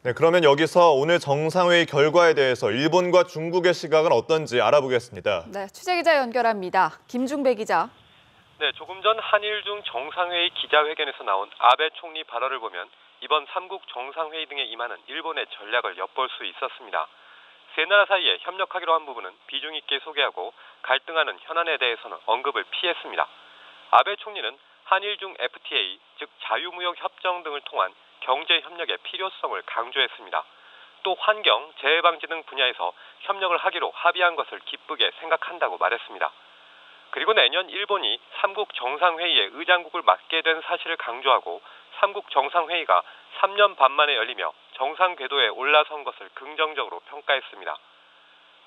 네, 그러면 여기서 오늘 정상회의 결과에 대해서 일본과 중국의 시각은 어떤지 알아보겠습니다. 네, 취재기자 연결합니다. 김중배 기자. 네, 조금 전 한일 중 정상회의 기자회견에서 나온 아베 총리 발언을 보면 이번 3국 정상회의 등에 임하는 일본의 전략을 엿볼 수 있었습니다. 세 나라 사이에 협력하기로 한 부분은 비중 있게 소개하고 갈등하는 현안에 대해서는 언급을 피했습니다. 아베 총리는 한일 중 FTA, 즉 자유무역 협정 등을 통한 경제 협력의 필요성을 강조했습니다. 또 환경, 재해 방지 등 분야에서 협력을 하기로 합의한 것을 기쁘게 생각한다고 말했습니다. 그리고 내년 일본이 3국 정상회의의 의장국을 맡게 된 사실을 강조하고 3국 정상회의가 3년 반 만에 열리며 정상 궤도에 올라선 것을 긍정적으로 평가했습니다.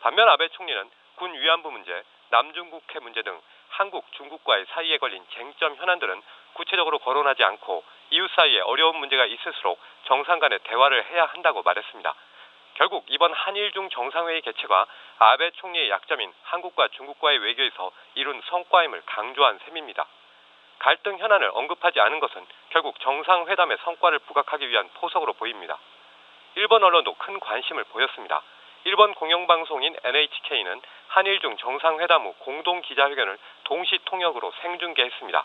반면 아베 총리는 군 위안부 문제, 남중국해 문제 등 한국, 중국과의 사이에 걸린 쟁점 현안들은 구체적으로 거론하지 않고 이웃 사이에 어려운 문제가 있을수록 정상 간의 대화를 해야 한다고 말했습니다. 결국 이번 한일 중 정상회의 개최가 아베 총리의 약점인 한국과 중국과의 외교에서 이룬 성과임을 강조한 셈입니다. 갈등 현안을 언급하지 않은 것은 결국 정상회담의 성과를 부각하기 위한 포석으로 보입니다. 일본 언론도 큰 관심을 보였습니다. 일본 공영방송인 NHK는 한일 중 정상회담 후 공동 기자회견을 동시 통역으로 생중계했습니다.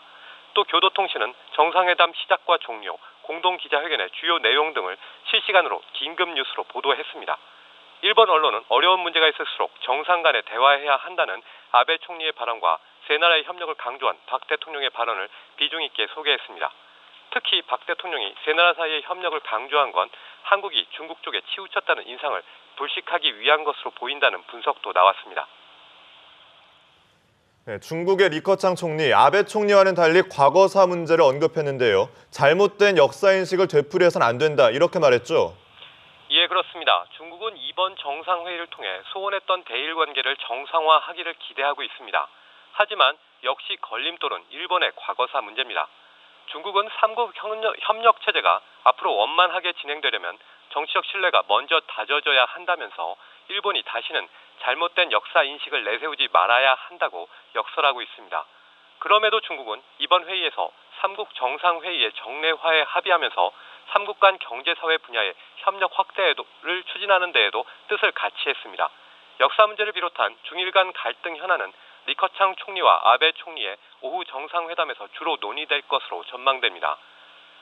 또 교도통신은 정상회담 시작과 종료, 공동 기자회견의 주요 내용 등을 실시간으로 긴급 뉴스로 보도했습니다. 일본 언론은 어려운 문제가 있을수록 정상 간에 대화해야 한다는 아베 총리의 발언과 세 나라의 협력을 강조한 박 대통령의 발언을 비중 있게 소개했습니다. 특히 박 대통령이 세 나라 사이의 협력을 강조한 건 한국이 중국 쪽에 치우쳤다는 인상을 불식하기 위한 것으로 보인다는 분석도 나왔습니다. 네, 중국의 리커창 총리, 아베 총리와는 달리 과거사 문제를 언급했는데요. 잘못된 역사인식을 되풀이해서는 안 된다, 이렇게 말했죠? 예, 그렇습니다. 중국은 이번 정상회의를 통해 소원했던 대일 관계를 정상화하기를 기대하고 있습니다. 하지만 역시 걸림돌은 일본의 과거사 문제입니다. 중국은 3국 협력 체제가 앞으로 원만하게 진행되려면 정치적 신뢰가 먼저 다져져야 한다면서 일본이 다시는 잘못된 역사 인식을 내세우지 말아야 한다고 역설하고 있습니다. 그럼에도 중국은 이번 회의에서 3국 정상회의의 정례화에 합의하면서 3국 간 경제사회 분야의 협력 확대를 추진하는 데에도 뜻을 같이 했습니다. 역사 문제를 비롯한 중일 간 갈등 현안은 리커창 총리와 아베 총리의 오후 정상회담에서 주로 논의될 것으로 전망됩니다.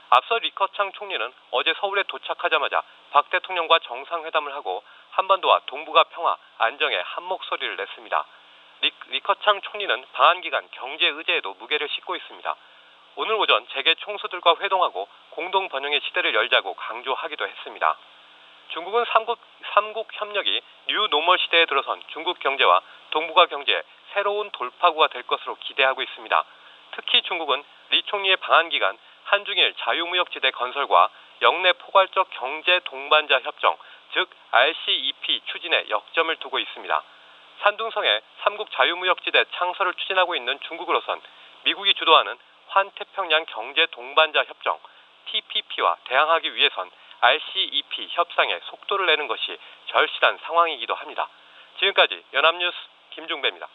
앞서 리커창 총리는 어제 서울에 도착하자마자 박 대통령과 정상회담을 하고 한반도와 동북아 평화, 안정에 한 목소리를 냈습니다. 리커창 총리는 방한 기간 경제 의제에도 무게를 싣고 있습니다. 오늘 오전 재계 총수들과 회동하고 공동 번영의 시대를 열자고 강조하기도 했습니다. 중국은 3국 협력이 뉴 노멀 시대에 들어선 중국 경제와 동북아 경제의 새로운 돌파구가 될 것으로 기대하고 있습니다. 특히 중국은 리 총리의 방한 기간 한중일 자유무역지대 건설과 역내 포괄적 경제 동반자 협정, 즉 RCEP 추진에 역점을 두고 있습니다. 산둥성에 3국 자유무역지대 창설을 추진하고 있는 중국으로선 미국이 주도하는 환태평양 경제 동반자 협정 TPP와 대항하기 위해선 RCEP 협상에 속도를 내는 것이 절실한 상황이기도 합니다. 지금까지 연합뉴스 김중배입니다.